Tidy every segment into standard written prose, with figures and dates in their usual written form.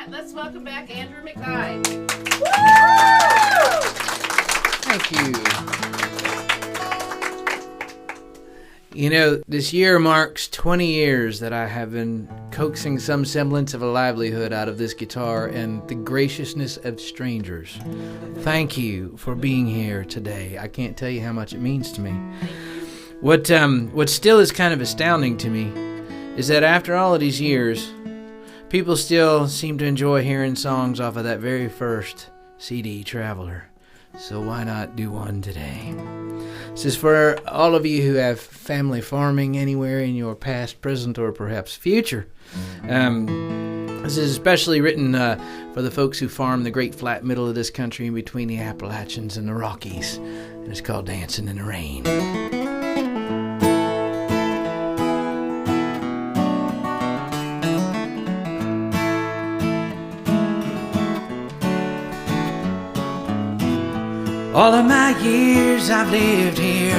that, let's welcome back Andrew McKnight. Thank you. You know, this year marks 20 years that I have been coaxing some semblance of a livelihood out of this guitar and the graciousness of strangers. Thank you for being here today. I can't tell you how much it means to me. What still is kind of astounding to me is that after all of these years, people still seem to enjoy hearing songs off of that very first CD, Traveler. So why not do one today? This is for all of you who have family farming anywhere in your past, present, or perhaps future. This is especially written for the folks who farm the great flat middle of this country in between the Appalachians and the Rockies. And it's called Dancing in the Rain. All of my years I've lived here,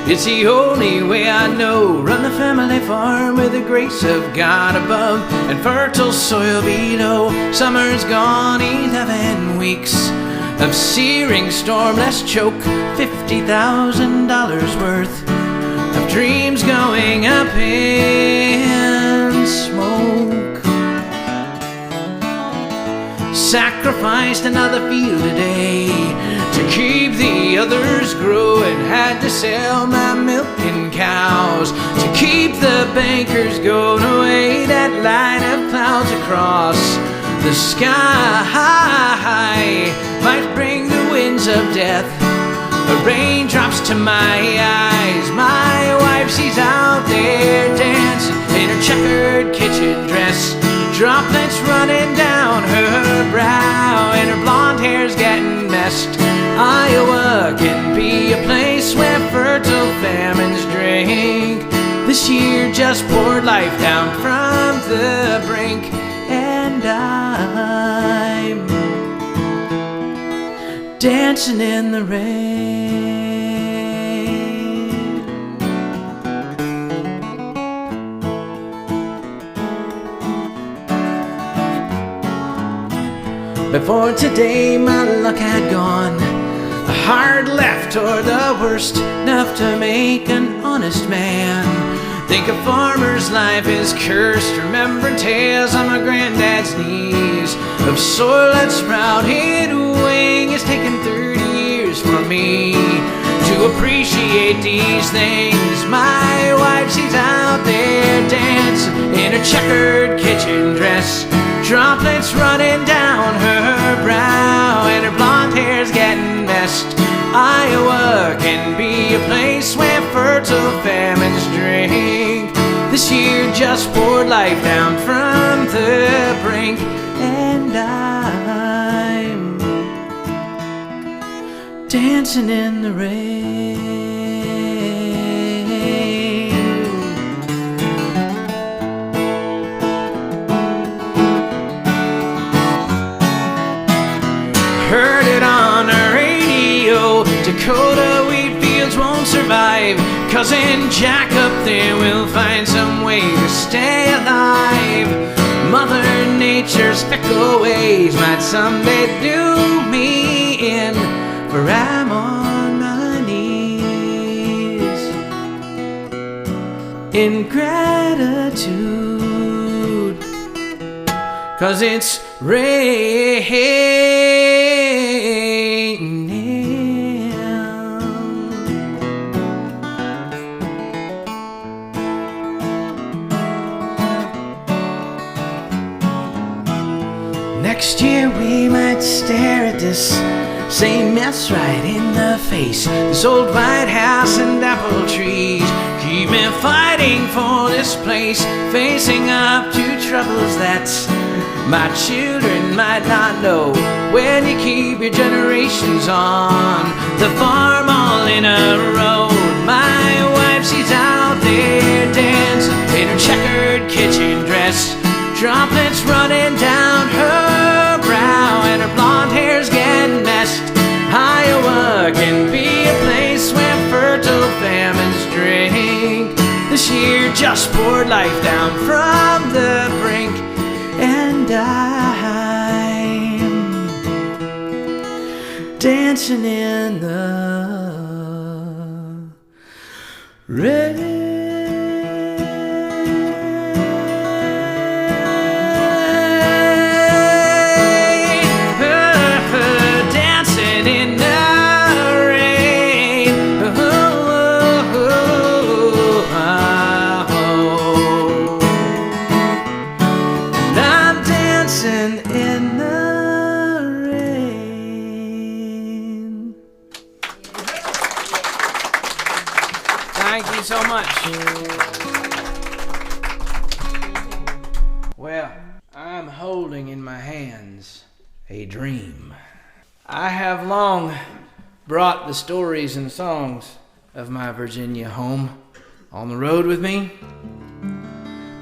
it's the only way I know. Run the family farm with the grace of God above and fertile soil below. Summer's gone, 11 weeks of searing storm. Let's choke $50,000 worth of dreams going up in smoke. Sacrificed another field today to keep the others growing. Had to sell my milking cows to keep the bankers going away. That line of clouds across the sky might bring the winds of death, the raindrops to my eyes. My wife, she's out there dancing in her checkered kitchen dress, droplets running down her brow, and her blonde hair's getting messed. Iowa can be a place where fertile famines drink. This year just poured life down from the brink, and I'm dancing in the rain. Before today my luck had gone a hard left or the worst, enough to make an honest man think a farmer's life is cursed. Remembering tales on my granddad's knees of soil that sprouted wing. It's taken 30 years for me to appreciate these things. My wife, she's out there dancing in her checkered kitchen dress, droplets running down her brow, and her blonde hair's getting messed. Iowa can be a place where fertile famines drink. This year just poured life down from the brink, and I'm dancing in the rain. Heard it on the radio, Dakota wheat fields won't survive. Cousin Jack up there will find some way to stay alive. Mother Nature's fickle ways might someday do me in, for I'm on my knees in gratitude, 'cause it's raining. Next year we might stare at this same mess right in the face. This old White House and apple trees keep me fighting for this place, facing up to troubles that my children might not know. When you keep your generations on the farm all in a row. My wife, she's out there dancing in her checkered kitchen dress, droplets running down her brow, and her blonde hair's getting messed. Iowa can be a place where fertile famines drink. This year just poured life down from the brink, and I dancing in the rain. Dancing in the rain. And I'm dancing in the rain. Thank you so much. Well, I'm holding in my hands a dream. I have long brought the stories and songs of my Virginia home on the road with me.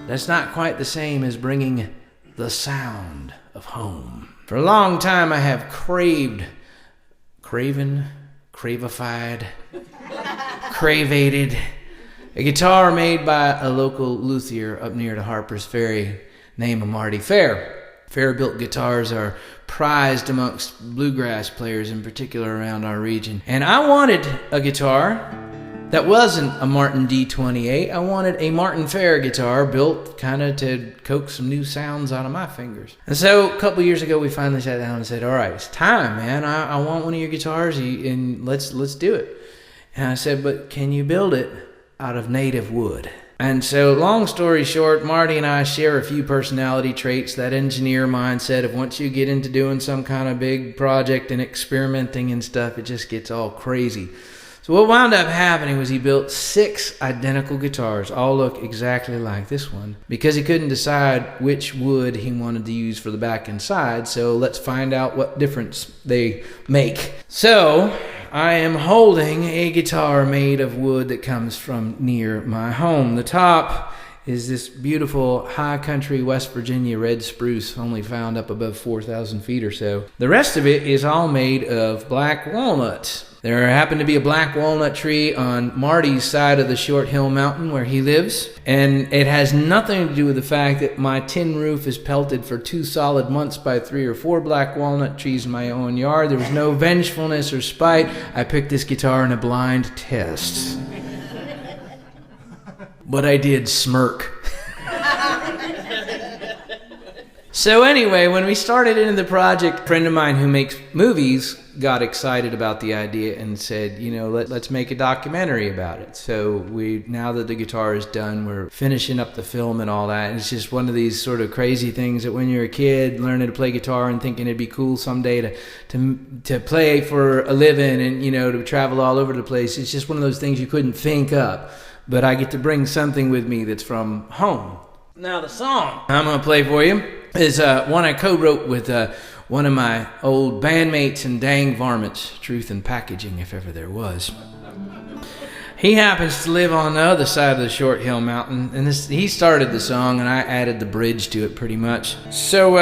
That's not quite the same as bringing the sound of home. For a long time I have cravated, a guitar made by a local luthier up near to Harper's Ferry named Marty Fair. Fair-built guitars are prized amongst bluegrass players, in particular around our region. And I wanted a guitar that wasn't a Martin D28. I wanted a Martin Fair guitar built kind of to coax some new sounds out of my fingers. And so a couple years ago, we finally sat down and said, all right, it's time, man. I want one of your guitars, and let's do it. And I said, but can you build it out of native wood? And so, long story short, Marty and I share a few personality traits, that engineer mindset of once you get into doing some kind of big project and experimenting and stuff, it just gets all crazy. So what wound up happening was he built 6 identical guitars, all look exactly like this one, because he couldn't decide which wood he wanted to use for the back and side, so let's find out what difference they make. So I am holding a guitar made of wood that comes from near my home. The top is this beautiful high country West Virginia red spruce, only found up above 4,000 feet or so. The rest of it is all made of black walnuts. There happened to be a black walnut tree on Marty's side of the Short Hill Mountain where he lives, and it has nothing to do with the fact that my tin roof is pelted for 2 solid months by 3 or 4 black walnut trees in my own yard. There was no vengefulness or spite. I picked this guitar in a blind test. But I did smirk. So anyway, when we started into the project, a friend of mine who makes movies got excited about the idea and said, you know, let's make a documentary about it. So now that the guitar is done, we're finishing up the film and all that. And it's just one of these sort of crazy things that when you're a kid, learning to play guitar and thinking it'd be cool someday to play for a living and, you know, to travel all over the place. It's just one of those things you couldn't think up. But I get to bring something with me that's from home. Now the song I'm going to play for you is one I co-wrote with one of my old bandmates and dang varmints, Truth in Packaging, if ever there was. He happens to live on the other side of the Short Hill Mountain, and he started the song, and I added the bridge to it pretty much. So,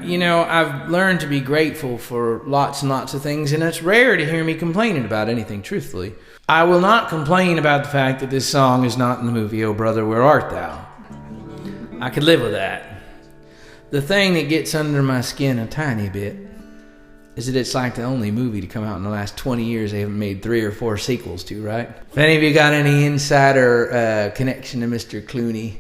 you know, I've learned to be grateful for lots and lots of things, and it's rare to hear me complaining about anything, truthfully. I will not complain about the fact that this song is not in the movie, Oh Brother, Where Art Thou? I could live with that. The thing that gets under my skin a tiny bit is that it's like the only movie to come out in the last 20 years they haven't made 3 or 4 sequels to, right? If any of you got any insider connection to Mr. Clooney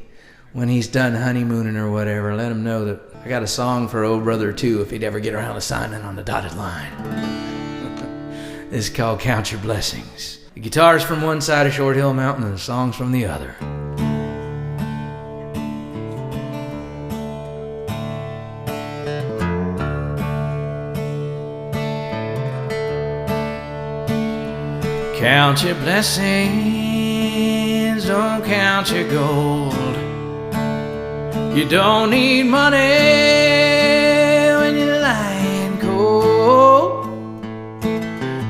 when he's done honeymooning or whatever, let him know that I got a song for Oh Brother 2 if he'd ever get around to signing on the dotted line. It's called Count Your Blessings. The guitar's from one side of Short Hill Mountain and the song's from the other. Count your blessings, don't count your gold. You don't need money when you're lying cold.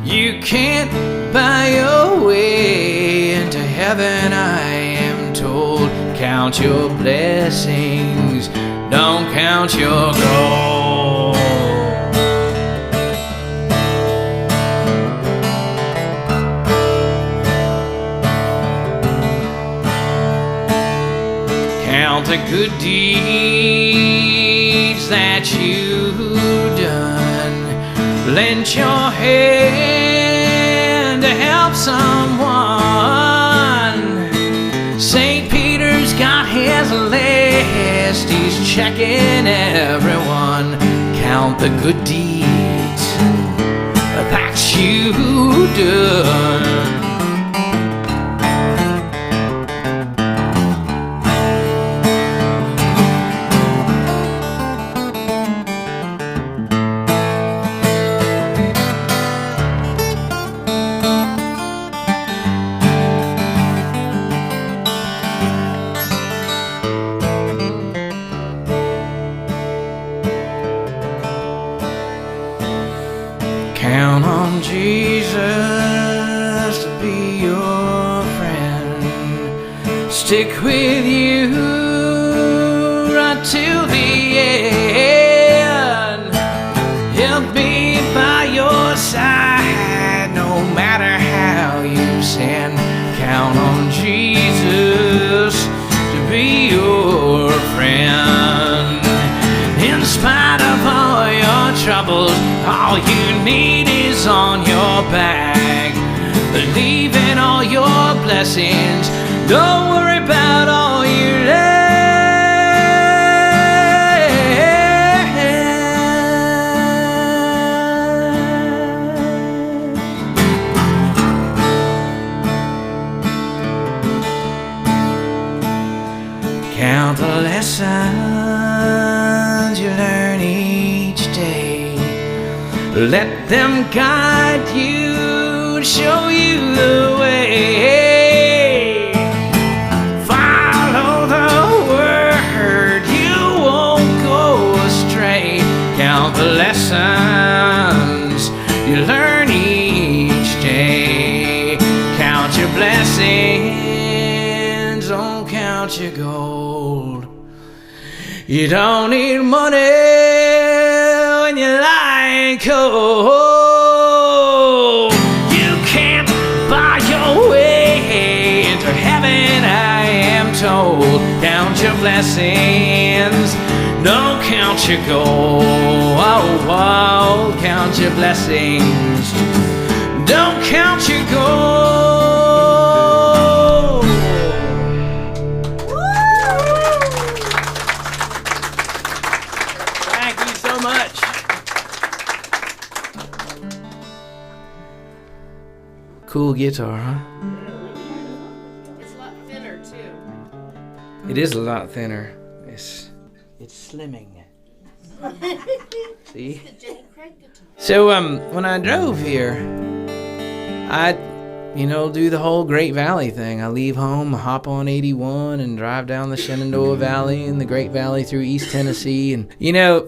You can't buy your way into heaven, I am told. Count your blessings, don't count your gold. Count the good deeds that you've done. lent your hand to help someone. St. Peter's got his list, he's checking everyone. Count the good deeds that you've done. Count on Jesus to be your friend. Stick with you right till the end. He'll be by your side no matter how you sin. Count on Jesus to be your friend. In spite of all your troubles, all you need is on your back. Believe in all your blessings. Don't worry about all you lack. Count the lessons you learn each day. Let them guide you, show you the way. Follow the word, you won't go astray. Count the lessons you learn each day. Count your blessings, don't count your gold. You don't need money when you lie cold. You can't buy your way into heaven, I am told. Count your blessings, don't count your gold. Oh, count your blessings, don't count your gold. Thank you so much. Cool guitar, huh? It's a lot thinner too. It is a lot thinner. It's slimming. See? So when I drove here, I do the whole Great Valley thing. I leave home, hop on 81 and drive down the Shenandoah Valley and the Great Valley through East Tennessee. And,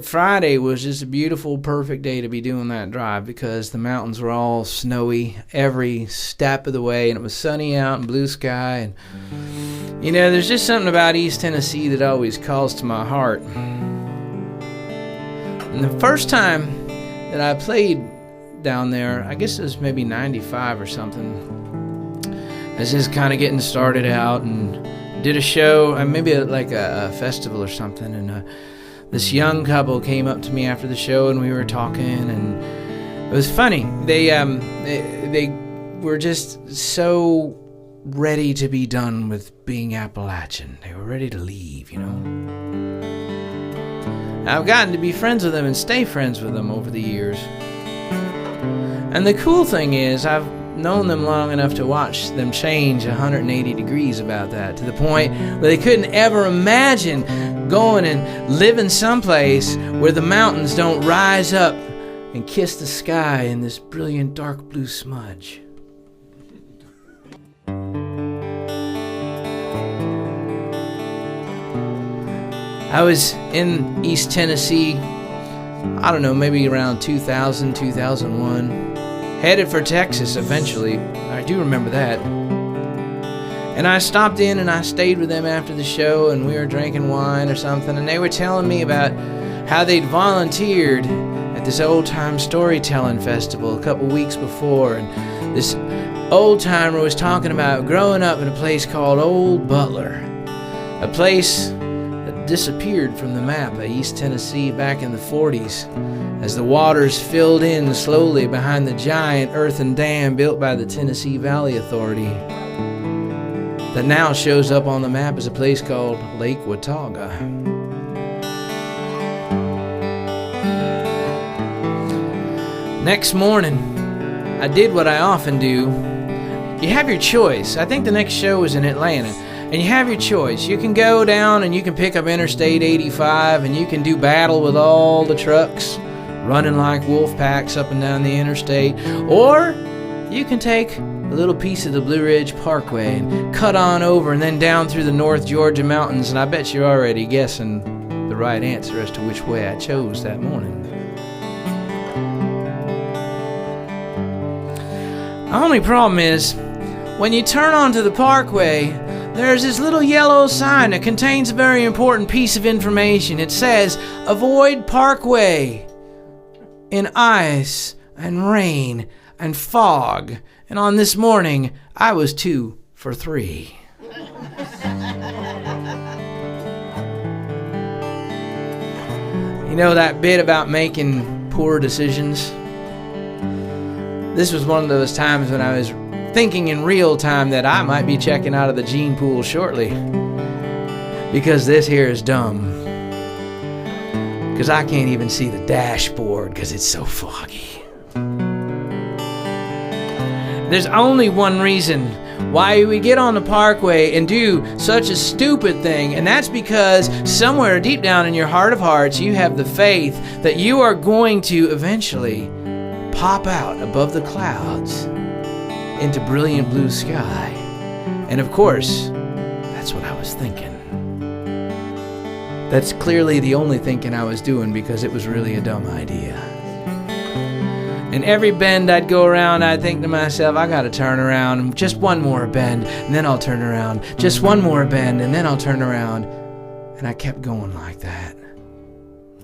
Friday was just a beautiful, perfect day to be doing that drive because the mountains were all snowy every step of the way, and it was sunny out and blue sky. And, there's just something about East Tennessee that always calls to my heart. And the first time that I played down there, I guess it was maybe 95 or something. I was just kind of getting started out and did a show, maybe like a festival or something, and this young couple came up to me after the show and we were talking, and it was funny. They were just so ready to be done with being Appalachian. They were ready to leave, I've gotten to be friends with them and stay friends with them over the years. And the cool thing is, I've known them long enough to watch them change 180 degrees about that, to the point where they couldn't ever imagine going and living someplace where the mountains don't rise up and kiss the sky in this brilliant dark blue smudge. I was in East Tennessee, I don't know, maybe around 2000, 2001. Headed for Texas eventually. I do remember that. And I stopped in and I stayed with them after the show, and we were drinking wine or something, and they were telling me about how they'd volunteered at this old-time storytelling festival a couple weeks before, and this old-timer was talking about growing up in a place called Old Butler, a place that disappeared from the map of East Tennessee back in the 40s as the waters filled in slowly behind the giant earthen dam built by the Tennessee Valley Authority that now shows up on the map as a place called Lake Watauga. Next morning, I did what I often do. You have your choice. I think the next show is in Atlanta. And you have your choice. You can go down and you can pick up Interstate 85 and you can do battle with all the trucks running like wolf packs up and down the interstate. Or you can take a little piece of the Blue Ridge Parkway and cut on over and then down through the North Georgia mountains. And I bet you're already guessing the right answer as to which way I chose that morning. The only problem is, when you turn onto the parkway, there's this little yellow sign that contains a very important piece of information. It says, "Avoid parkway in ice and rain and fog." And on this morning, I was 2 for 3. You know that bit about making poor decisions? This was one of those times when I was thinking in real time that I might be checking out of the gene pool shortly, because this here is dumb, because I can't even see the dashboard because it's so foggy. There's only one reason why we get on the parkway and do such a stupid thing, and that's because somewhere deep down in your heart of hearts you have the faith that you are going to eventually pop out above the clouds into brilliant blue sky. And of course, that's what I was thinking. That's clearly the only thinking I was doing, because it was really a dumb idea. And every bend I'd go around, I'd think to myself, I gotta turn around, just one more bend, and then I'll turn around, just one more bend, and then I'll turn around. And I kept going like that.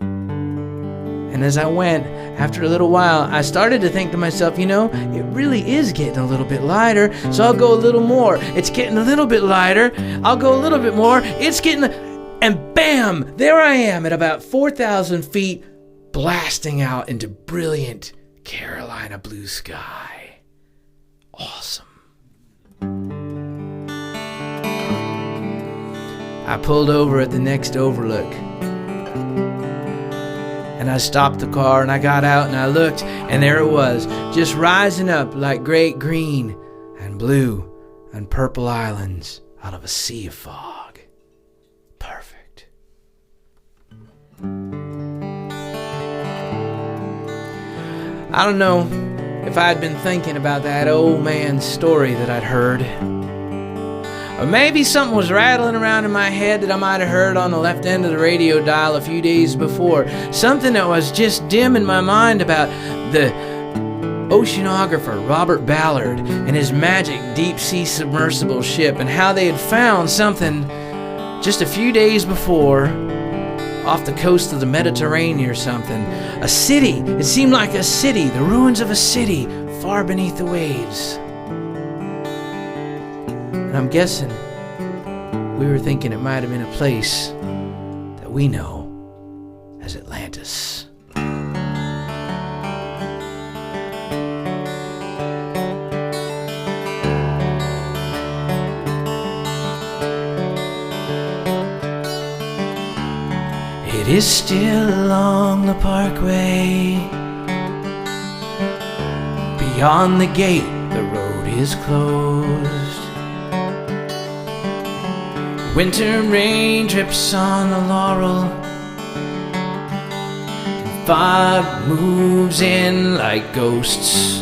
And as I went, after a little while, I started to think to myself, you know, it really is getting a little bit lighter, so I'll go a little more. It's getting a little bit lighter. I'll go a little bit more. It's getting... And bam! There I am at about 4,000 feet, blasting out into brilliant Carolina blue sky. Awesome. I pulled over at the next overlook. And I stopped the car and I got out and I looked, and there it was, just rising up like great green and blue and purple islands out of a sea of fog. Perfect. I don't know if I'd been thinking about that old man's story that I'd heard. Or maybe something was rattling around in my head that I might have heard on the left end of the radio dial a few days before. Something that was just dim in my mind about the oceanographer Robert Ballard and his magic deep-sea submersible ship, and how they had found something just a few days before off the coast of the Mediterranean or something. A city. It seemed like a city, the ruins of a city far beneath the waves. And I'm guessing we were thinking it might have been a place that we know as Atlantis. It is still along the parkway. Beyond the gate, the road is closed. Winter rain drips on the laurel. Fog moves in like ghosts.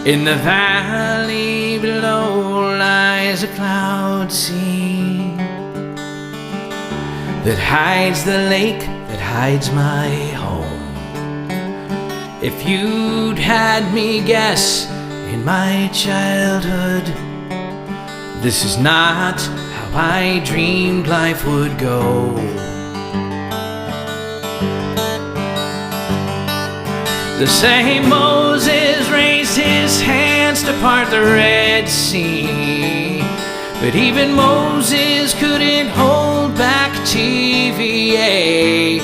In the valley below lies a cloud sea that hides the lake, that hides my home. If you'd had me guess in my childhood, this is not how I dreamed life would go. The same Moses raised his hands to part the Red Sea. But even Moses couldn't hold back TVA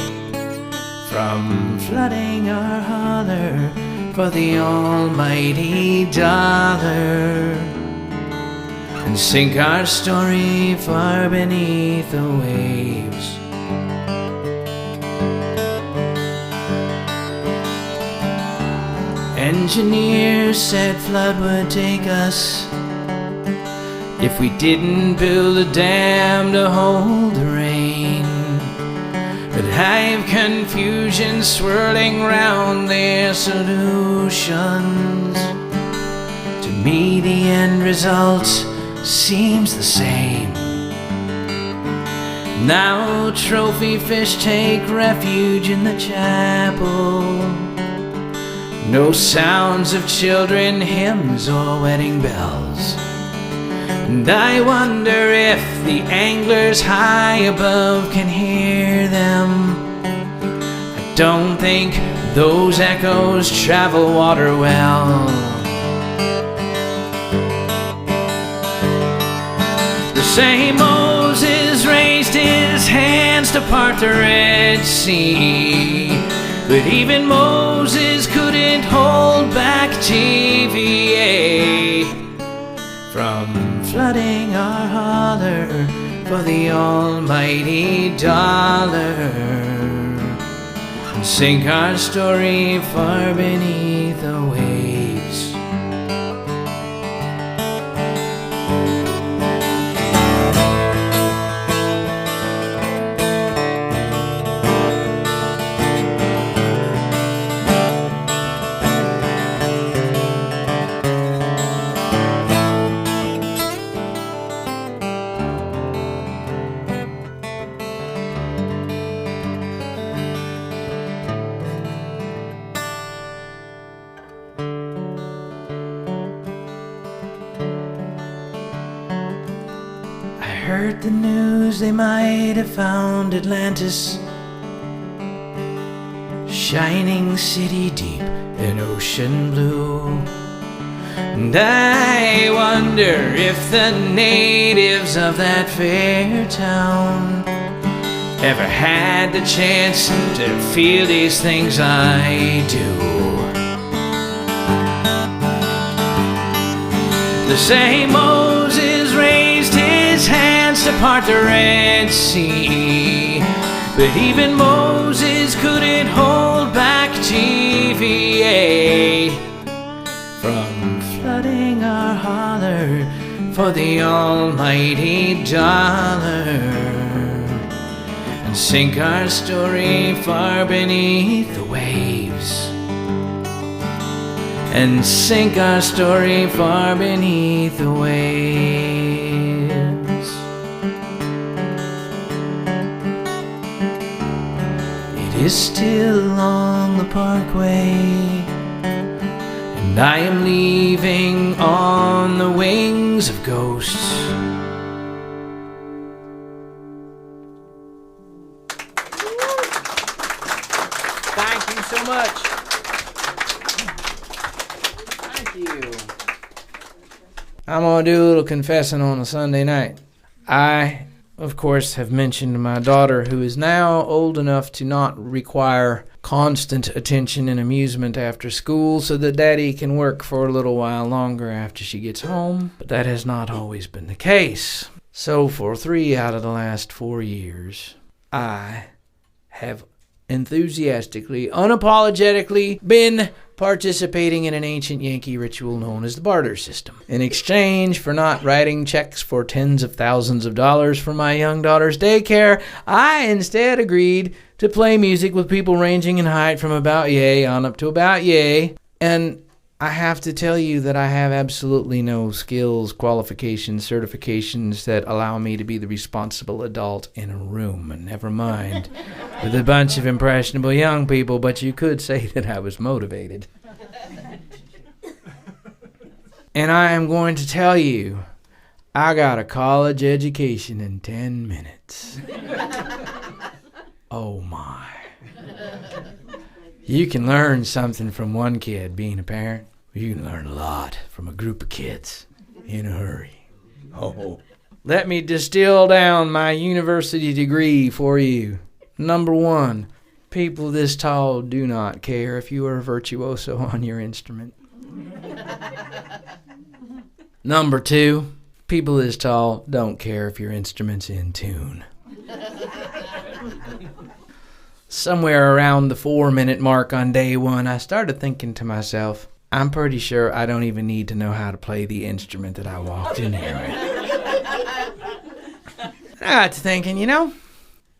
from flooding our holler for the almighty dollar, and sink our story far beneath the waves. Engineers said flood would take us if we didn't build a dam to hold the rain. But hive confusion swirling round their solutions. To me the end result seems the same. Now trophy fish take refuge in the chapel. No sounds of children, hymns, or wedding bells. And I wonder if the anglers high above can hear them. I don't think those echoes travel water well. The same Moses raised his hands to part the Red Sea, but even Moses couldn't hold back TVA from flooding our holler for the almighty dollar, and sink our story far beneath the waves. Heard the news they might have found Atlantis, shining city deep in ocean blue. And I wonder if the natives of that fair town ever had the chance to feel these things I do. The same Moses raised his hands to part the Red Sea, but even Moses couldn't hold back TVA from flooding our holler for the almighty dollar, and sink our story far beneath the waves. And sink our story far beneath the waves. It is still on the parkway, and I am leaving on the wings of ghosts. Thank you so much. I'm going to do a little confessing on a Sunday night. I, of course, have mentioned my daughter, who is now old enough to not require constant attention and amusement after school, so that Daddy can work for a little while longer after she gets home. But that has not always been the case. So for 3 out of the last 4 years, I have enthusiastically, unapologetically been participating in an ancient Yankee ritual known as the barter system. In exchange for not writing checks for tens of thousands of dollars for my young daughter's daycare, I instead agreed to play music with people ranging in height from about yay on up to about yay. And I have to tell you that I have absolutely no skills, qualifications, certifications that allow me to be the responsible adult in a room, and never mind with a bunch of impressionable young people, but you could say that I was motivated. And I am going to tell you, I got a college education in 10 minutes. Oh my. You can learn something from one kid being a parent. You can learn a lot from a group of kids in a hurry. Oh. Let me distill down my university degree for you. Number 1, people this tall do not care if you are a virtuoso on your instrument. Number 2, people this tall don't care if your instrument's in tune. Somewhere around the 4-minute mark on day 1, I started thinking to myself, I'm pretty sure I don't even need to know how to play the instrument that I walked in here with. I got to thinking,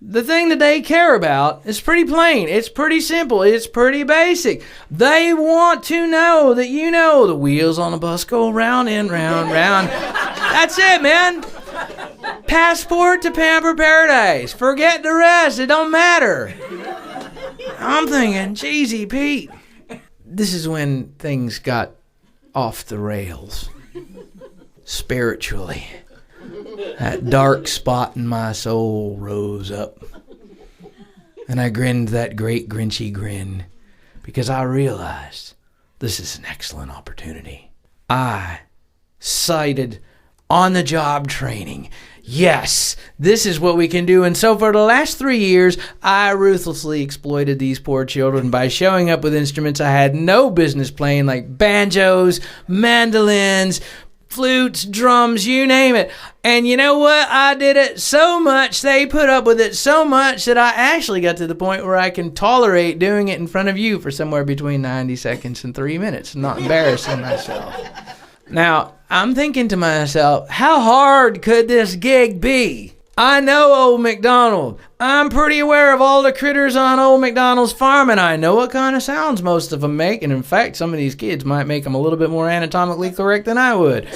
the thing that they care about is pretty plain. It's pretty simple. It's pretty basic. They want to know that the wheels on a bus go round and round, round. That's it, man. Passport to Pamper Paradise. Forget the rest. It don't matter. I'm thinking, Jeezy Pete. This is when things got off the rails. Spiritually. That dark spot in my soul rose up. And I grinned that great grinchy grin because I realized this is an excellent opportunity. I cited on-the-job training. Yes, this is what we can do. And so for the last 3 years, I ruthlessly exploited these poor children by showing up with instruments I had no business playing, like banjos, mandolins, flutes, drums, you name it. And you know what? I did it so much, they put up with it so much that I actually got to the point where I can tolerate doing it in front of you for somewhere between 90 seconds and 3 minutes, not embarrassing myself. Now, I'm thinking to myself, how hard could this gig be? I know Old MacDonald. I'm pretty aware of all the critters on Old MacDonald's farm, and I know what kind of sounds most of them make, and in fact, some of these kids might make them a little bit more anatomically correct than I would.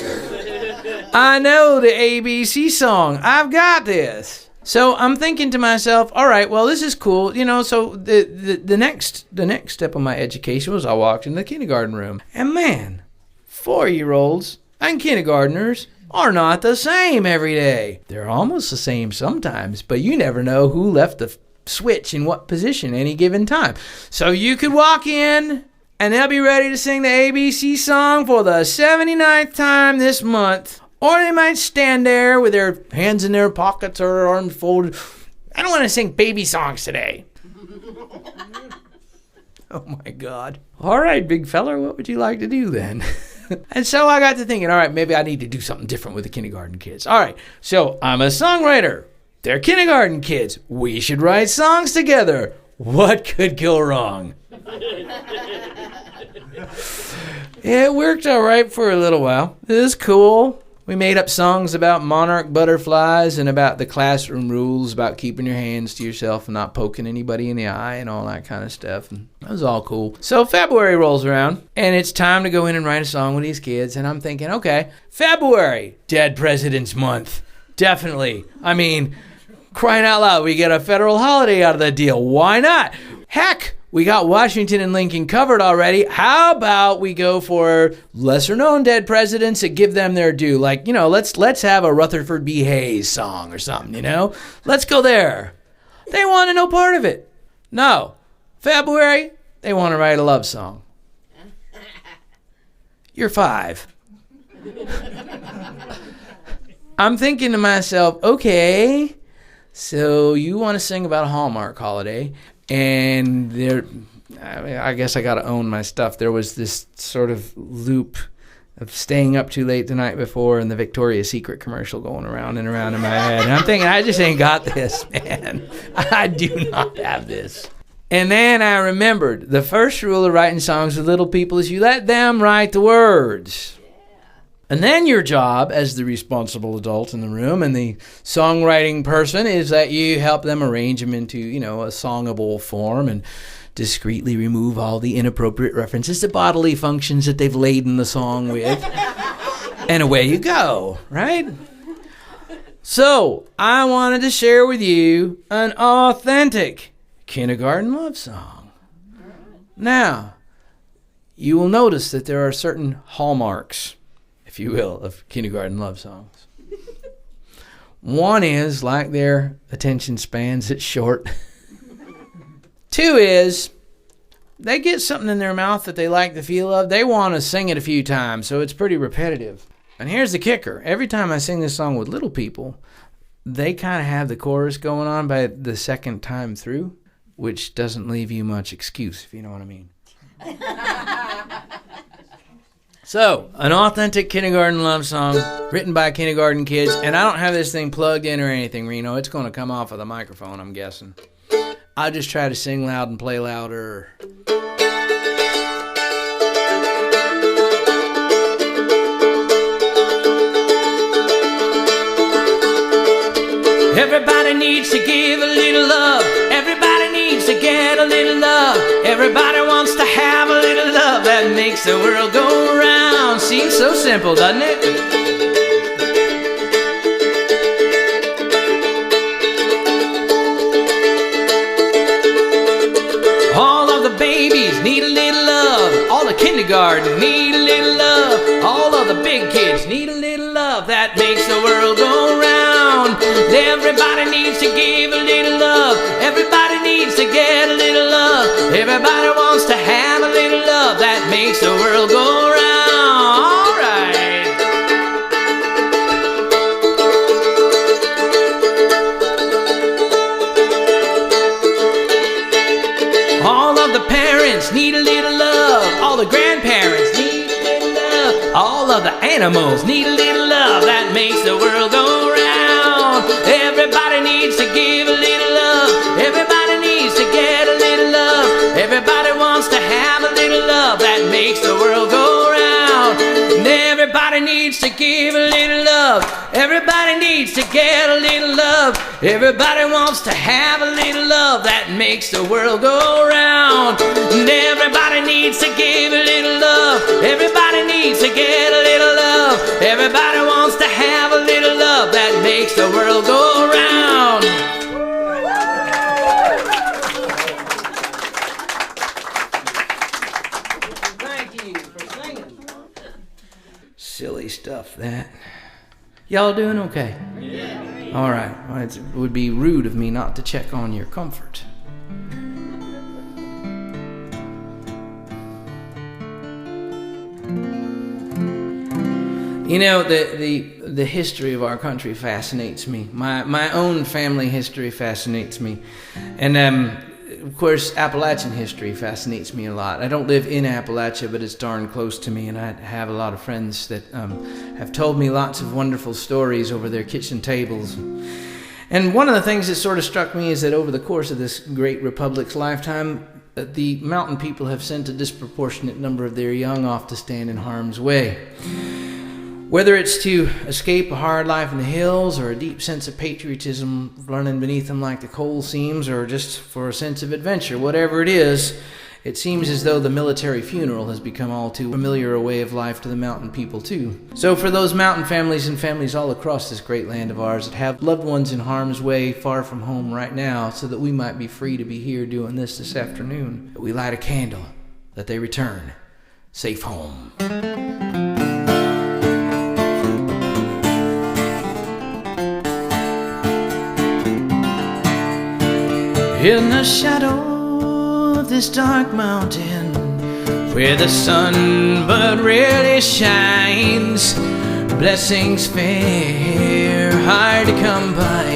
I know the ABC song. I've got this. So I'm thinking to myself, all right, well, this is cool. So the next step of my education was I walked in the kindergarten room, and man, 4-year-olds and kindergartners are not the same every day. They're almost the same sometimes, but you never know who left the switch in what position any given time. So you could walk in, and they'll be ready to sing the ABC song for the 79th time this month. Or they might stand there with their hands in their pockets or their arms folded. I don't want to sing baby songs today. Oh my God. All right, big fella, what would you like to do then? And so I got to thinking, all right, maybe I need to do something different with the kindergarten kids. All right, so I'm a songwriter. They're kindergarten kids. We should write songs together. What could go wrong? It worked all right for a little while. It was cool. We made up songs about monarch butterflies and about the classroom rules about keeping your hands to yourself and not poking anybody in the eye and all that kind of stuff. And that was all cool. So February rolls around, and it's time to go in and write a song with these kids. And I'm thinking, okay, February, Dead President's Month. Definitely. I mean, crying out loud, we get a federal holiday out of the deal. Why not? Heck, we got Washington and Lincoln covered already. How about we go for lesser-known dead presidents and give them their due? Like, let's have a Rutherford B. Hayes song or something, Let's go there. They want no part of it. No. February, they want to write a love song. You're 5. I'm thinking to myself, okay, so you want to sing about a Hallmark holiday. And I guess I got to own my stuff. There was this sort of loop of staying up too late the night before and the Victoria's Secret commercial going around and around in my head. And I'm thinking, I just ain't got this, man. I do not have this. And then I remembered the first rule of writing songs with little people is you let them write the words. And then your job as the responsible adult in the room and the songwriting person is that you help them arrange them into, a songable form and discreetly remove all the inappropriate references to bodily functions that they've laden the song with. And away you go, right? So I wanted to share with you an authentic kindergarten love song. Now, you will notice that there are certain hallmarks, if you will, of kindergarten love songs. One is, like their attention spans, it's short. 2 is, they get something in their mouth that they like the feel of. They want to sing it a few times, so it's pretty repetitive. And here's the kicker. Every time I sing this song with little people, they kind of have the chorus going on by the second time through, which doesn't leave you much excuse, if you know what I mean. So, an authentic kindergarten love song written by kindergarten kids, and I don't have this thing plugged in or anything, Reno. It's going to come off of the microphone, I'm guessing. I'll just try to sing loud and play louder. Everybody needs to give a little love. Everybody needs to get a little love. Everybody wants to have a little love that makes the world go round. Seems so simple, doesn't it? All of the babies need a little love. All the kindergarten need a little love. All of the big kids need a little love that makes the world go round. Everybody needs to give a little love. Everybody needs to get a little love. Everybody wants to have a little love that makes the world go round. All right. All of the parents need a little love. All the grandparents need a little love. All of the animals need a little love that makes the world go round. Everybody needs to give a little love. Everybody needs to get a little love. Everybody wants to have a little love that makes the world go round. And everybody needs to give a little love. Everybody needs to get a little love. Everybody wants to have a little love that makes the world go round. And everybody needs to give a little love. Everybody needs to get a little love. Everybody wants to have a little love that makes the world go round. Thank you for singing. Silly stuff, that. Y'all doing okay? Yeah. All right. Well, it would be rude of me not to check on your comfort. You know, the history of our country fascinates me. My own family history fascinates me. And, of course, Appalachian history fascinates me a lot. I don't live in Appalachia, but it's darn close to me, and I have a lot of friends that have told me lots of wonderful stories over their kitchen tables. And one of the things that sort of struck me is that over the course of this great republic's lifetime, the mountain people have sent a disproportionate number of their young off to stand in harm's way. Whether it's to escape a hard life in the hills, or a deep sense of patriotism running beneath them like the coal seams, or just for a sense of adventure, whatever it is, it seems as though the military funeral has become all too familiar a way of life to the mountain people too. So for those mountain families and families all across this great land of ours that have loved ones in harm's way far from home right now, so that we might be free to be here doing this afternoon, we light a candle that they return safe home. In the shadow of this dark mountain, where the sun but rarely shines, blessings fair, hard to come by,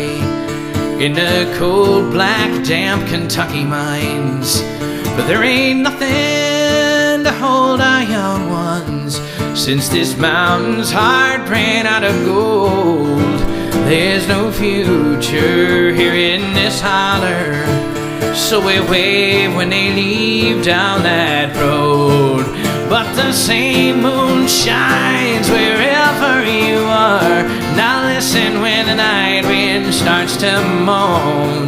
in the cold, black, damp Kentucky mines. But there ain't nothing to hold our young ones, since this mountain's heart ran out of gold. There's no future here in this holler, so we wave when they leave down that road. But the same moon shines wherever you are. Now listen when the night wind starts to moan.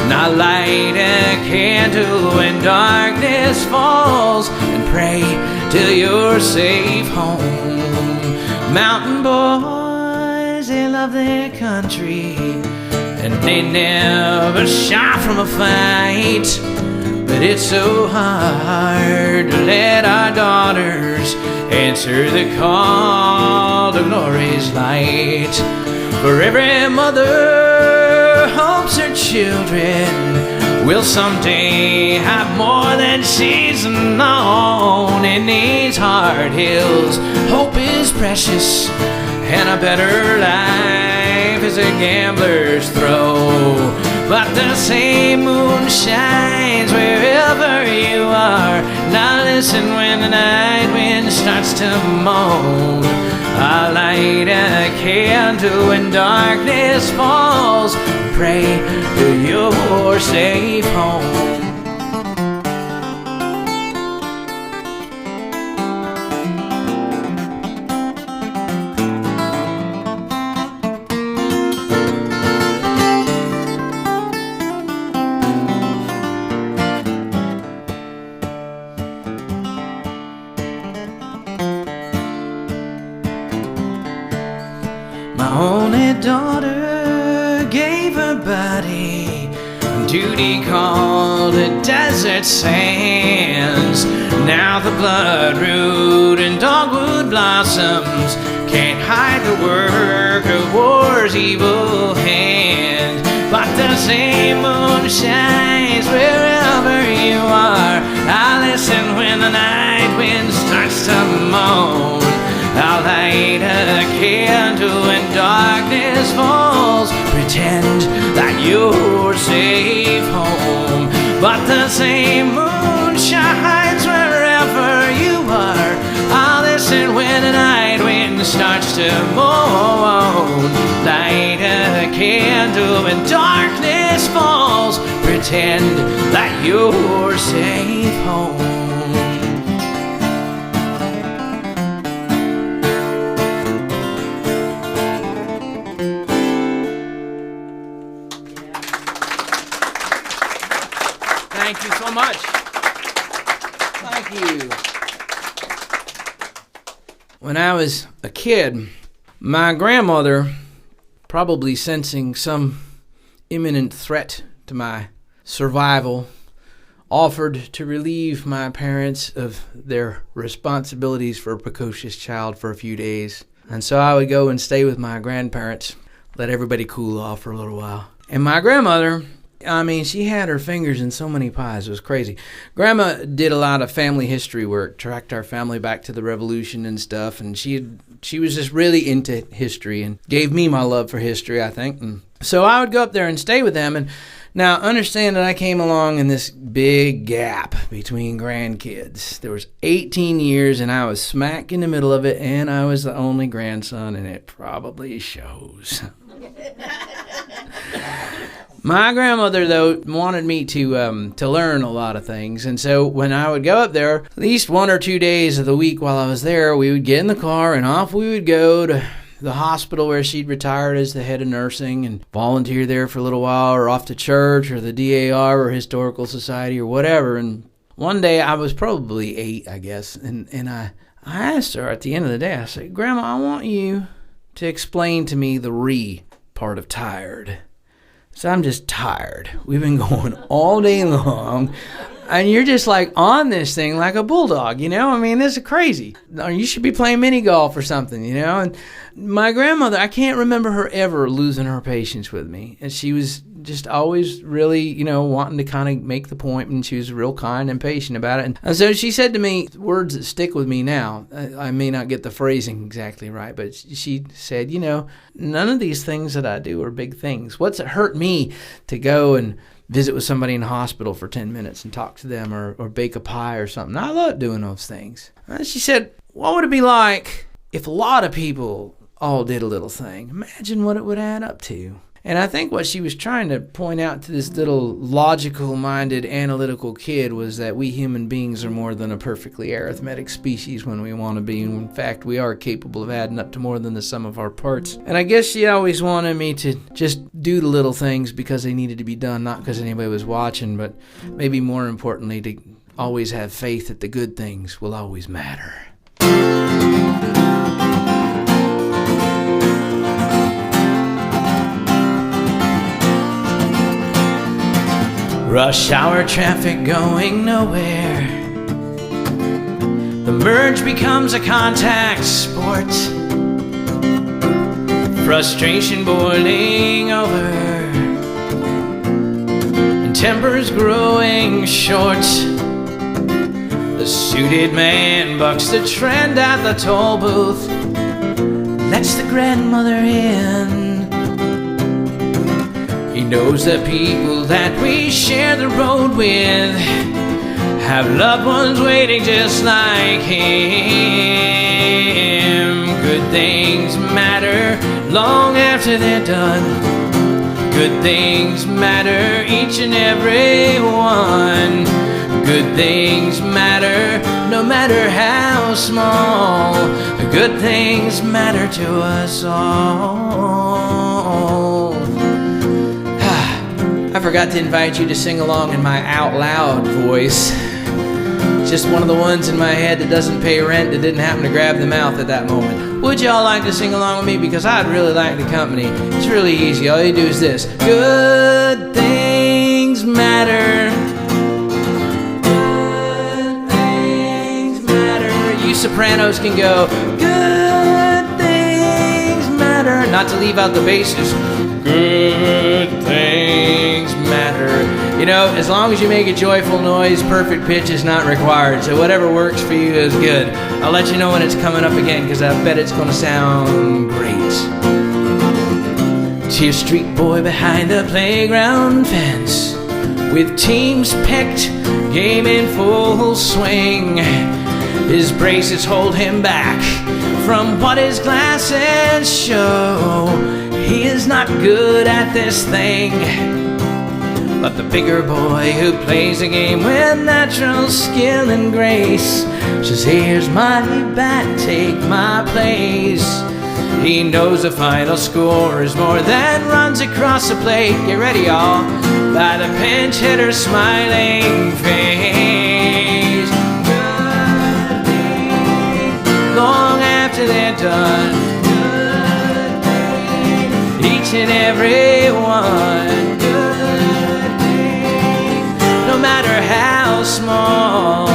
Now light a candle when darkness falls, and pray till you're safe home. Mountain boys, they love their country, and they never shy from a fight. But it's so hard to let our daughters answer the call to glory's light. For every mother hopes her children will someday have more than she's known. In these hard hills, hope is precious, and a better life is a gambler's throw. But the same moon shines wherever you are. Now listen when the night wind starts to moan. I'll light a candle when darkness falls. Pray to your safe home. My only daughter gave her body, duty called the desert sands. Now the bloodroot and dogwood blossoms can't hide the work of war's evil hand. But the same moon shines wherever you are. I listen when the night wind starts to moan. I'll light a candle when darkness falls. Pretend that you're safe home. But the same moon shines wherever you are. I'll listen when the night wind starts to moan. Light a candle when darkness falls. Pretend that you're safe home. Thank you so much. Thank you. When I was a kid, my grandmother, probably sensing some imminent threat to my survival, offered to relieve my parents of their responsibilities for a precocious child for a few days. And so I would go and stay with my grandparents, let everybody cool off for a little while. And my grandmother, I mean, she had her fingers in so many pies. It was crazy. Grandma did a lot of family history work, tracked our family back to the Revolution and stuff, and she was just really into history and gave me my love for history, I think. And so I would go up there and stay with them. And now, understand that I came along in this big gap between grandkids. There was 18 years, and I was smack in the middle of it, and I was the only grandson, and it probably shows. My grandmother, though, wanted me to learn a lot of things, and so when I would go up there, at least 1 or 2 days of the week while I was there, we would get in the car and off we would go to the hospital where she'd retired as the head of nursing and volunteer there for a little while, or off to church or the DAR or Historical Society or whatever. And one day, I was probably 8, I guess, and I asked her at the end of the day, I said, "Grandma, I want you to explain to me the re part of tired." So I'm just tired. We've been going all day long, and you're just like on this thing like a bulldog, you know? I mean, this is crazy. You should be playing mini golf or something, you know? And my grandmother, I can't remember her ever losing her patience with me. And she was just always really, you know, wanting to kind of make the point, and she was real kind and patient about it. And so she said to me words that stick with me now. I may not get the phrasing exactly right, but she said, you know, none of these things that I do are big things. What's it hurt me to go and visit with somebody in the hospital for 10 minutes and talk to them, or bake a pie or something? I love doing those things. And she said, what would it be like if a lot of people all did a little thing? Imagine what it would add up to. And I think what she was trying to point out to this little logical-minded, analytical kid was that we human beings are more than a perfectly arithmetic species when we want to be. In fact, we are capable of adding up to more than the sum of our parts. And I guess she always wanted me to just do the little things because they needed to be done, not because anybody was watching, but maybe more importantly, to always have faith that the good things will always matter. Rush hour traffic going nowhere. The merge becomes a contact sport. Frustration boiling over, and tempers growing short. The suited man bucks the trend at the toll booth, lets the grandmother in. He knows the people that we share the road with have loved ones waiting just like him. Good things matter long after they're done. Good things matter, each and every one. Good things matter, no matter how small. Good things matter to us all. I forgot to invite you to sing along in my out loud voice. Just one of the ones in my head that doesn't pay rent, that didn't happen to grab the mouth at that moment. Would y'all like to sing along with me? Because I'd really like the company. It's really easy. All you do is this. Good things matter. Good things matter. You sopranos can go. Good things matter. Not to leave out the basses. Good things matter. You know, as long as you make a joyful noise, perfect pitch is not required. So whatever works for you is good. I'll let you know when it's coming up again, because I bet it's going to sound great. To your street boy behind the playground fence, with teams picked, game in full swing. His braces hold him back from what his glasses show. He is not good at this thing, but the bigger boy who plays a game with natural skill and grace says, here's my bat, take my place. He knows the final score is more than runs across the plate. Get ready, y'all, by the pinch hitter's smiling face. Good things long after they're done. Good things, each and every one. No matter how small,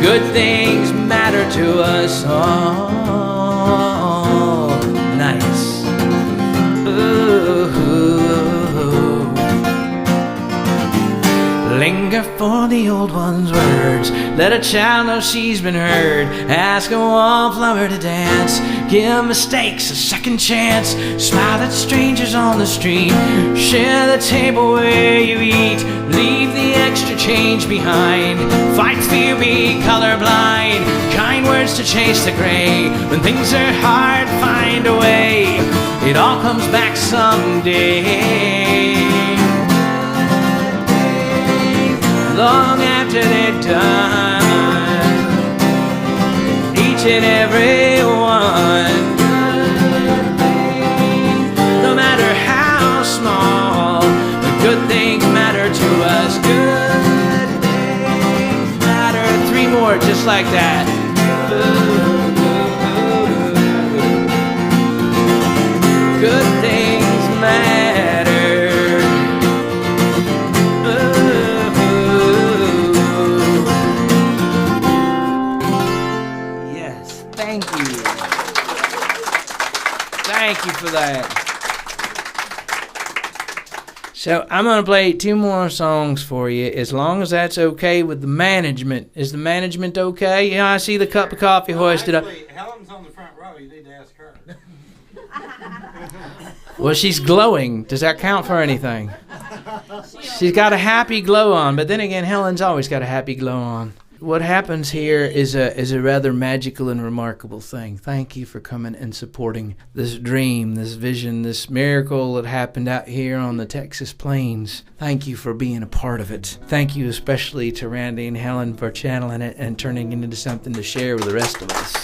good things matter to us all. Nice. Ooh. Linger for the old one's words. Let a child know she's been heard. Ask a wallflower to dance. Give mistakes a second chance. Smile at strangers on the street. Share the table where you eat. Leave the extra change behind. Fight fear, be colorblind. Kind words to chase the gray. When things are hard, find a way. It all comes back someday. Long after they're done, each and every one. No matter how small, the good things matter to us. Good things matter. 3 more just like that. Good things matter. Thank you for that. So I'm going to play 2 more songs for you, as long as that's okay with the management. Is the management okay? You know, I see the cup of coffee hoisted up. Helen's on the front row. You need to ask her. Well, she's glowing. Does that count for anything? She's got a happy glow on, but then again, Helen's always got a happy glow on. What happens here is a rather magical and remarkable thing. Thank you for coming and supporting this dream, this vision, this miracle that happened out here on the Texas plains. Thank you for being a part of it. Thank you especially to Randy and Helen for channeling it and turning it into something to share with the rest of us.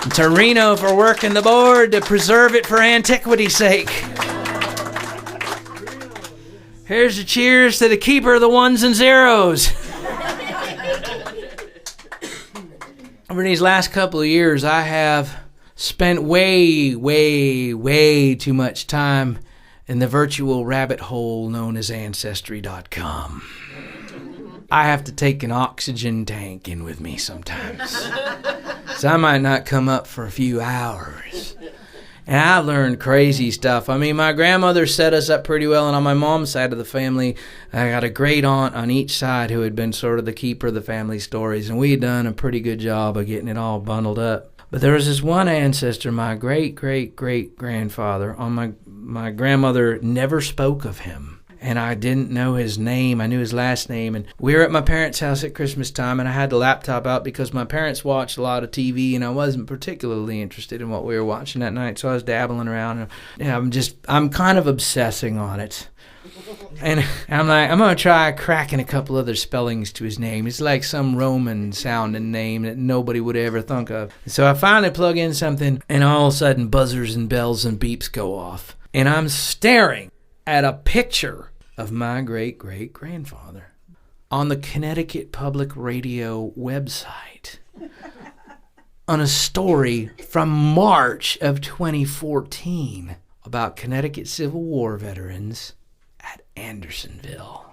And to Reno for working the board to preserve it for antiquity's sake. Here's a cheers to the keeper of the ones and zeros. Over these last couple of years, I have spent way too much time in the virtual rabbit hole known as Ancestry.com. I have to take an oxygen tank in with me sometimes, so I might not come up for a few hours. And I learned crazy stuff. I mean, my grandmother set us up pretty well, and on my mom's side of the family, I got a great aunt on each side who had been sort of the keeper of the family stories, and we had done a pretty good job of getting it all bundled up. But there was this one ancestor, my great-great-great-grandfather. My grandmother never spoke of him, and I didn't know his name. I knew his last name. And we were at my parents' house at Christmas time, and I had the laptop out because my parents watched a lot of TV, and I wasn't particularly interested in what we were watching that night, so I was dabbling around. And I'm kind of obsessing on it. And I'm like, I'm going to try cracking a couple other spellings to his name. It's like some Roman-sounding name that nobody would ever think of. So I finally plug in something, and all of a sudden buzzers and bells and beeps go off. And I'm staring at a picture of my great-great-grandfather on the Connecticut Public Radio website on a story from March of 2014 about Connecticut Civil War veterans at Andersonville.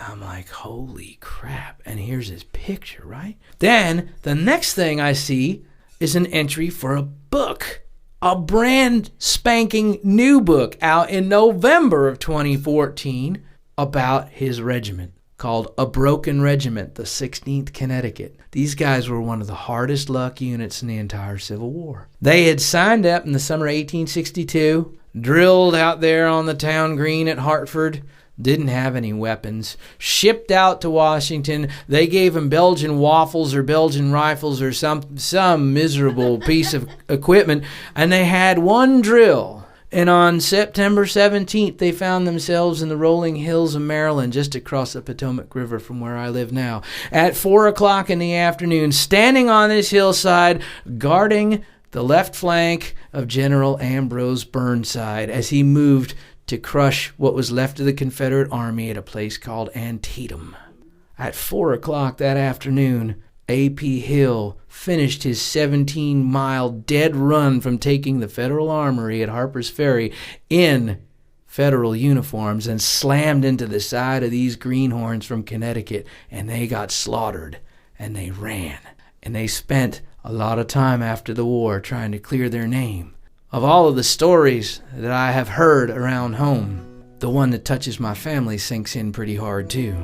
I'm like, holy crap. And here's his picture, right? Then the next thing I see is an entry for a book, a brand spanking new book out in November of 2014 about his regiment called A Broken Regiment, the 16th Connecticut. These guys were one of the hardest luck units in the entire Civil War. They had signed up in the summer of 1862, drilled out there on the town green at Hartford, didn't have any weapons, shipped out to Washington. They gave them Belgian waffles or Belgian rifles or some miserable piece of equipment, and they had one drill. And on September 17th, they found themselves in the rolling hills of Maryland, just across the Potomac River from where I live now, at 4 o'clock in the afternoon, standing on this hillside, guarding the left flank of General Ambrose Burnside as he moved to crush what was left of the Confederate Army at a place called Antietam. At 4 o'clock that afternoon, A.P. Hill finished his 17-mile dead run from taking the Federal Armory at Harper's Ferry in Federal uniforms and slammed into the side of these greenhorns from Connecticut, and they got slaughtered, and they ran. And they spent a lot of time after the war trying to clear their name. Of all of the stories that I have heard around home, the one that touches my family sinks in pretty hard too.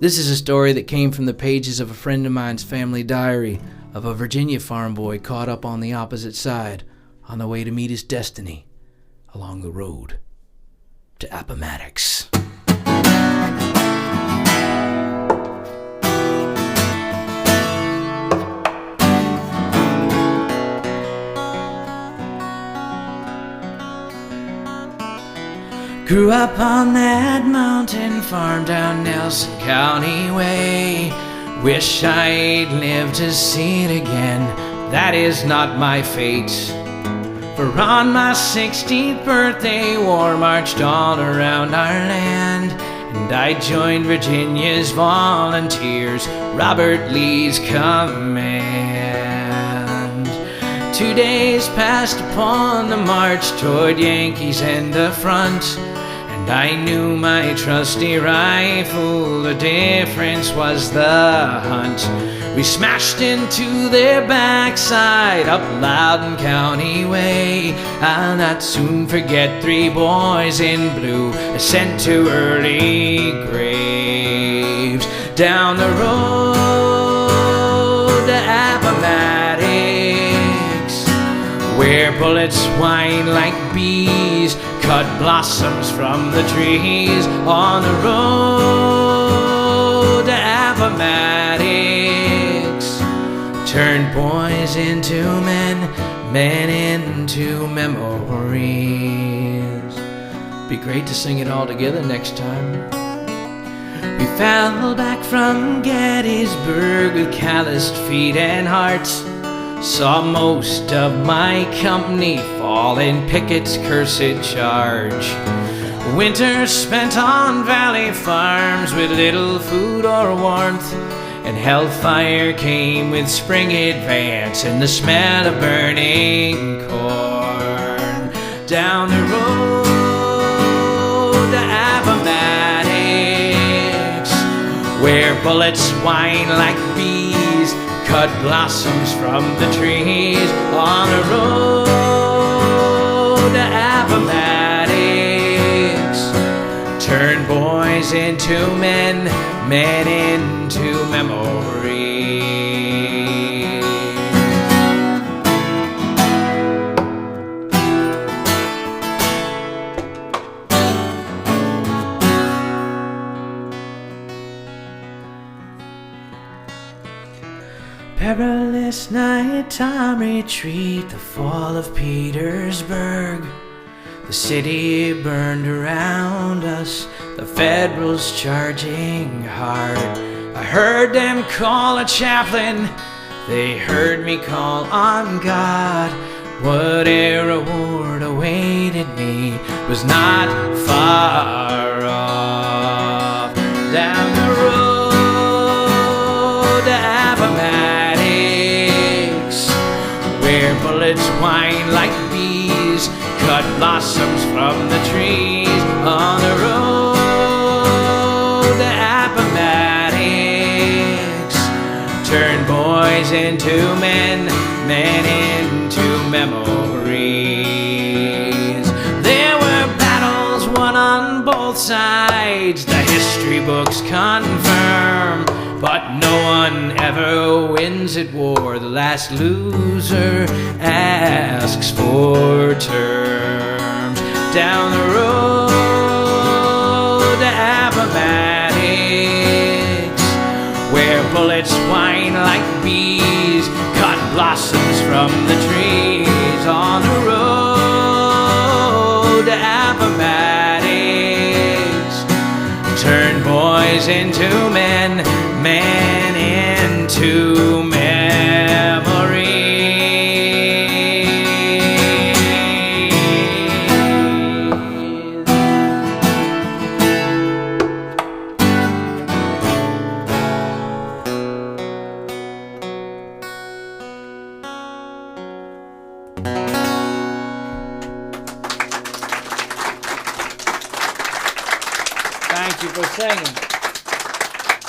This is a story that came from the pages of a friend of mine's family diary of a Virginia farm boy caught up on the opposite side on the way to meet his destiny along the road to Appomattox. Grew up on that mountain farm down Nelson County way. Wish I'd lived to see it again. That is not my fate. For on my 16th birthday, war marched all around our land, and I joined Virginia's volunteers, Robert Lee's command. 2 days passed upon the march toward Yankees in the front, and I knew my trusty rifle, the difference was the hunt. We smashed into their backside up Loudon County way. I'll not soon forget 3 boys in blue sent to early graves. Down the road to Appomattox, where bullets whine like bees, cut blossoms from the trees. On the road to Appomattox, turn boys into men, men into memories. Be great to sing it all together next time. We fell back from Gettysburg with calloused feet and hearts. Saw most of my company fall in Pickett's cursed charge. Winter spent on valley farms with little food or warmth, and hellfire came with spring advance and the smell of burning corn. Down the road to Appomattox, where bullets whine like bees, cut blossoms from the trees. On the road to Appomattox, turn boys into men, men into memories. Perilous nighttime retreat, the fall of Petersburg. The city burned around us, the Federals charging hard. I heard them call a chaplain, they heard me call on God. What a reward awaited me was not far off. Down the road to Appomattox, where bullets whine like bees, cut blossoms from the trees. On the road to Appomattox, turn boys into men, men into memories. There were battles won on both sides, the history books confirm, but no one ever wins at war. The last loser asks for terms. Down the road to Appomattox, where bullets whine like bees, cut blossoms from the trees. On the road to Appomattox, turn boys into men, men into memories. Thank you for singing.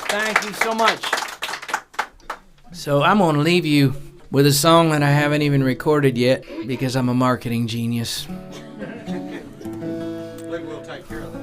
Thank you so much. So I'm going to leave you with a song that I haven't even recorded yet because I'm a marketing genius. We'll take care of that.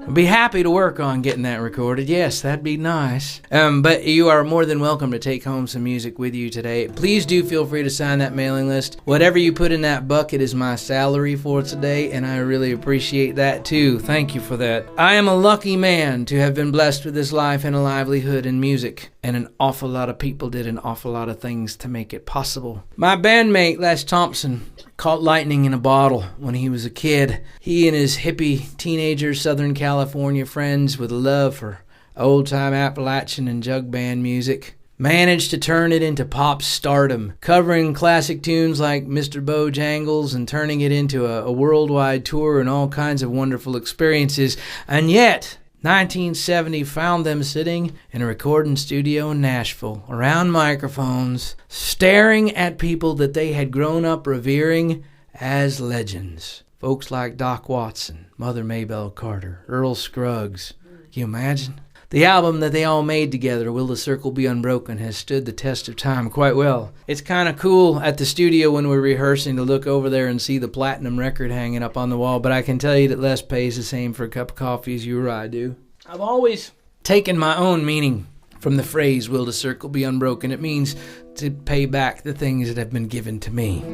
I'd be happy to work on getting that recorded. Yes, that'd be nice. But you are more than welcome to take home some music with you today. Please do feel free to sign that mailing list. Whatever you put in that bucket is my salary for today, and I really appreciate that too. Thank you for that. I am a lucky man to have been blessed with this life and a livelihood in music, and an awful lot of people did an awful lot of things to make it possible. My bandmate, Les Thompson, caught lightning in a bottle when he was a kid. He and his hippie teenager Southern California friends with a love for old-time Appalachian and jug band music managed to turn it into pop stardom, covering classic tunes like Mr. Bojangles and turning it into a worldwide tour and all kinds of wonderful experiences. And yet 1970 found them sitting in a recording studio in Nashville, around microphones, staring at people that they had grown up revering as legends. Folks like Doc Watson, Mother Maybelle Carter, Earl Scruggs. Can you imagine? The album that they all made together, Will the Circle Be Unbroken, has stood the test of time quite well. It's kind of cool at the studio when we're rehearsing to look over there and see the platinum record hanging up on the wall, but I can tell you that Les pays the same for a cup of coffee as you or I do. I've always taken my own meaning from the phrase, Will the Circle Be Unbroken. It means to pay back the things that have been given to me.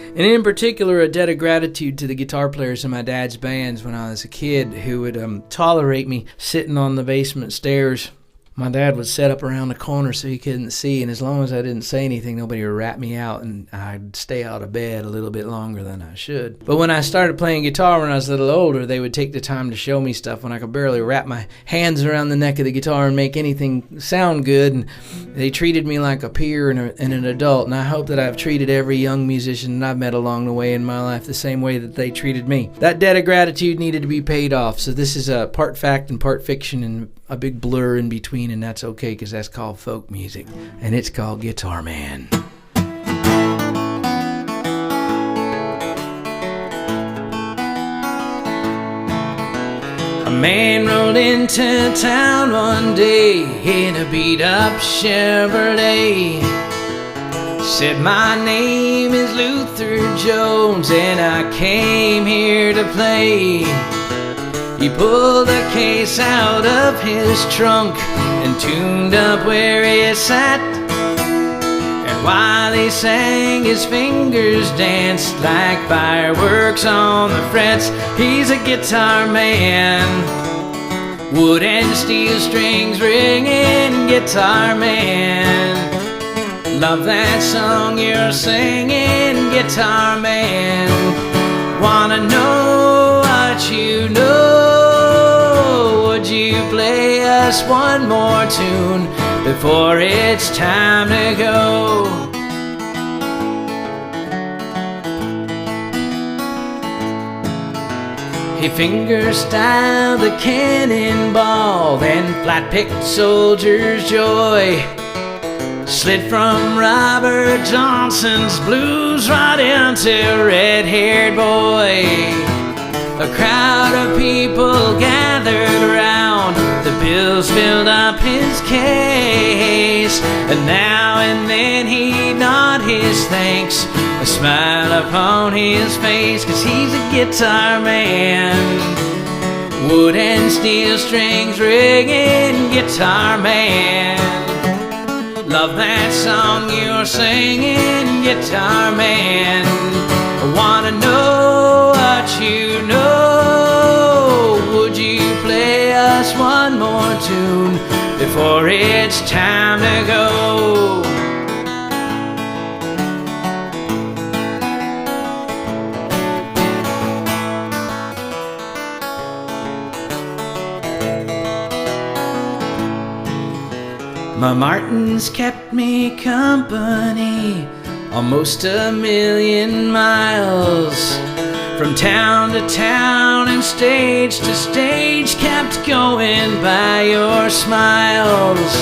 And in particular, a debt of gratitude to the guitar players in my dad's bands when I was a kid who would tolerate me sitting on the basement stairs. My dad would set up around the corner so he couldn't see, and as long as I didn't say anything, nobody would rat me out, and I'd stay out of bed a little bit longer than I should. But when I started playing guitar when I was a little older, they would take the time to show me stuff when I could barely wrap my hands around the neck of the guitar and make anything sound good, and they treated me like a peer and an adult, and I hope that I've treated every young musician that I've met along the way in my life the same way that they treated me. That debt of gratitude needed to be paid off, so this is a part fact and part fiction and a big blur in between, and that's okay because that's called folk music, and it's called Guitar Man. A man rolled into town one day in a beat-up Chevrolet. Said, my name is Luther Jones and I came here to play. He pulled the case out of his trunk and tuned up where he sat. And while he sang, his fingers danced like fireworks on the frets. He's a guitar man, wood and steel strings ringing guitar man. Love that song you're singing, guitar man. Wanna know what you know? Would you play us one more tune before it's time to go? He finger-styled the cannonball, then flat-picked Soldier's Joy. Slid from Robert Johnson's blues right into Red-Haired Boy. A crowd of people gathered around, the bills filled up his case, and now and then he'd nod his thanks, a smile upon his face, 'cause he's a guitar man. Wood and steel strings ringing, guitar man. Love that song you're singing, guitar man. I wanna know what you know. Would you play us one more tune before it's time to go? My Martins kept me company almost 1,000,000 miles. From town to town and stage to stage, kept going by your smiles.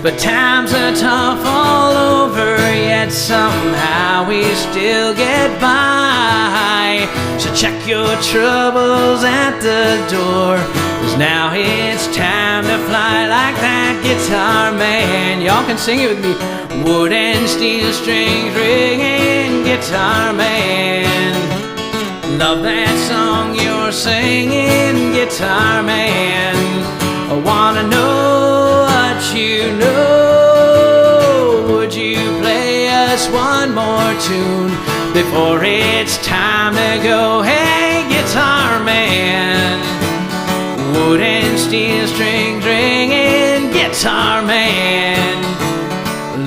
But times are tough all over, yet somehow we still get by. So check your troubles at the door, 'cause now it's time to fly like that guitar man. Y'all can sing it with me. Wood and steel strings ringing, guitar man. Love that song you're singing, guitar man. I wanna know what you know. Would you play us one more tune before it's time to go? Hey, guitar man. Wood and steel strings ringing, guitar man.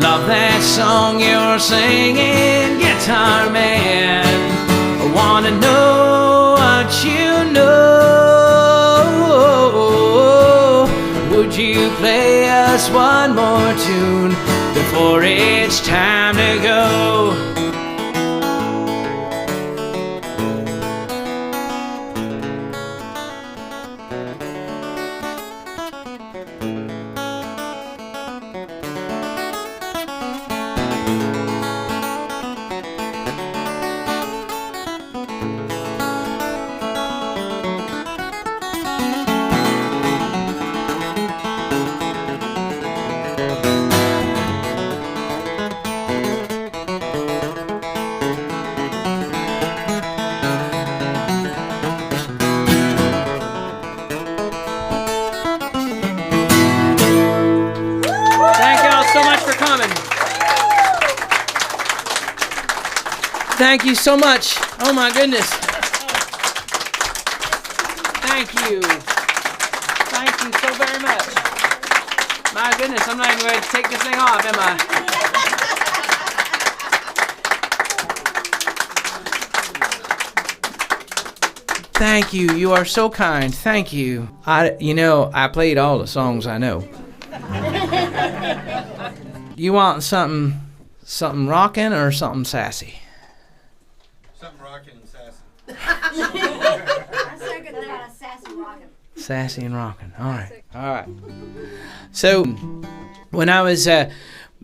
Love that song you're singing, guitar man. I wanna know what you know. Would you play us one more tune before it's time to go? Thank you so much. Oh my goodness. Thank you. Thank you so very much. My goodness, I'm not even going to take this thing off, am I? Thank you. You are so kind. Thank you. I played all the songs I know. You want something rocking or something sassy? Something rocking and sassy. I second that. Sassy rockin'. Sassy and rocking. All right. So, when I was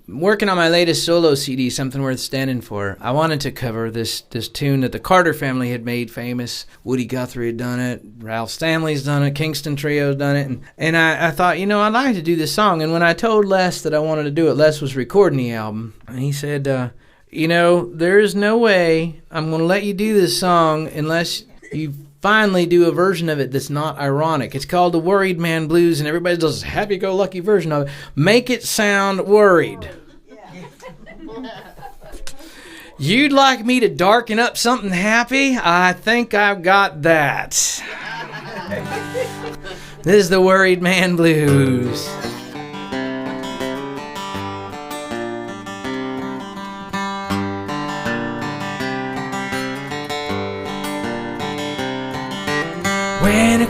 working on my latest solo CD, Something Worth Standing For, I wanted to cover this tune that the Carter family had made famous. Woody Guthrie had done it, Ralph Stanley's done it, Kingston Trio's done it, and I thought, I'd like to do this song. And when I told Les that I wanted to do it, Les was recording the album, and he said, there is no way I'm going to let you do this song unless you finally do a version of it that's not ironic. It's called the Worried Man Blues, and everybody does a happy-go-lucky version of it. Make it sound worried. You'd like me to darken up something happy? I think I've got that. This is the Worried Man Blues.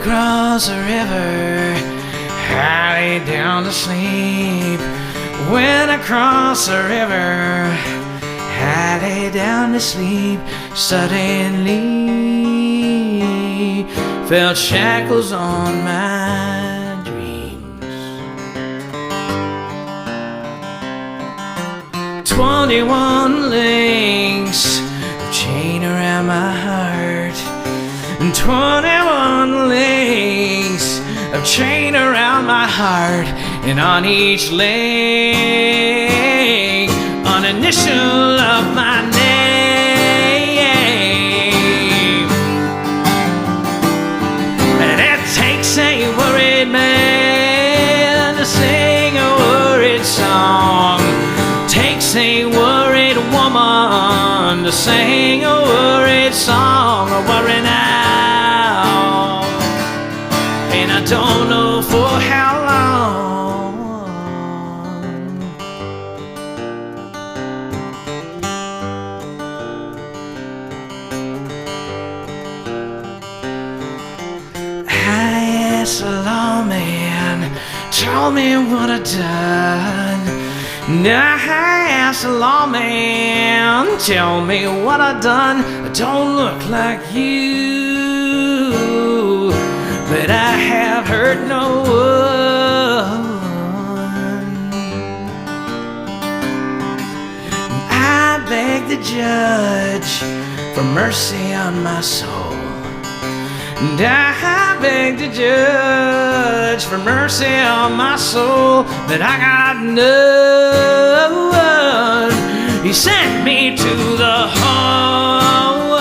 across the river, I lay down to sleep. Went across the river, I lay down to sleep. Suddenly felt shackles on my dreams. 21 links of chain around my heart, and 21 links of chain around my heart, and on each link an initial of my name. And it takes a worried man to sing a worried song, takes a worried woman to sing a worried song, a worry now, and I don't know for how long. I asked the lawman, told me what I'd done. Now I asked the lawman, tell me what I've done. I don't look like you, but I have hurt no one. I beg the judge for mercy on my soul, and I beg the judge for mercy on my soul, but I got none. He sent me to the hole.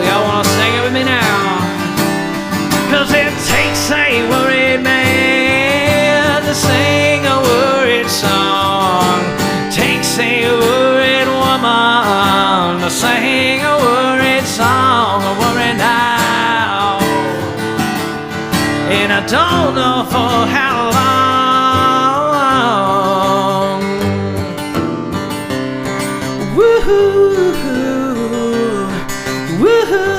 Y'all wanna sing it with me now? 'Cause it takes a worried man to sing a worried song, takes a worried woman to sing a worried song, a worried night. And I don't know for how long. Woo-hoo, woo-hoo.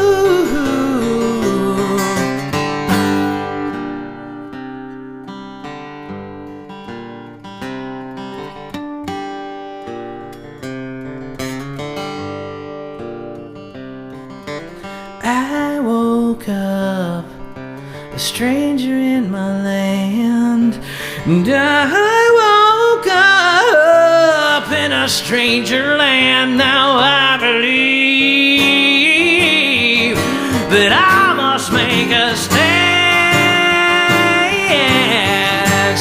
I woke up a stranger in my land, and I woke up in a stranger land. Now I believe that I must make a stand.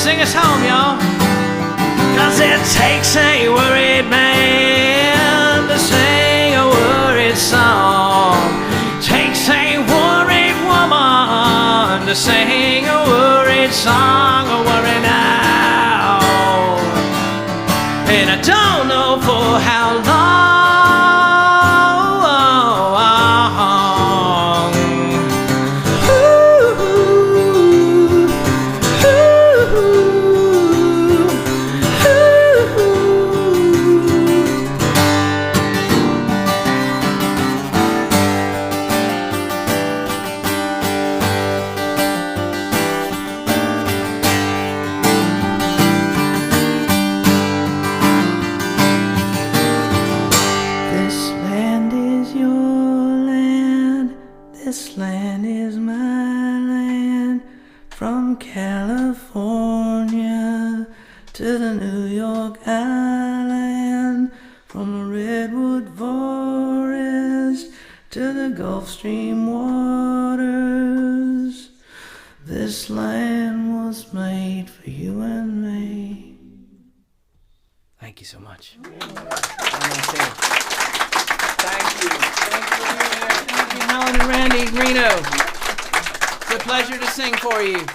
Sing us home, y'all. 'Cause it takes a worried man to sing a worried song, takes a worried woman to sing a worried song, a worry now, and I don't know for how long. Ooh, ooh, This land is my land, from California to the New York Island, from the Redwood Forest to the Gulf Stream waters. This land was made for you and me. Thank you so much. Thank you. Thank you, Helen and Randy Reno. It's a pleasure to sing for you.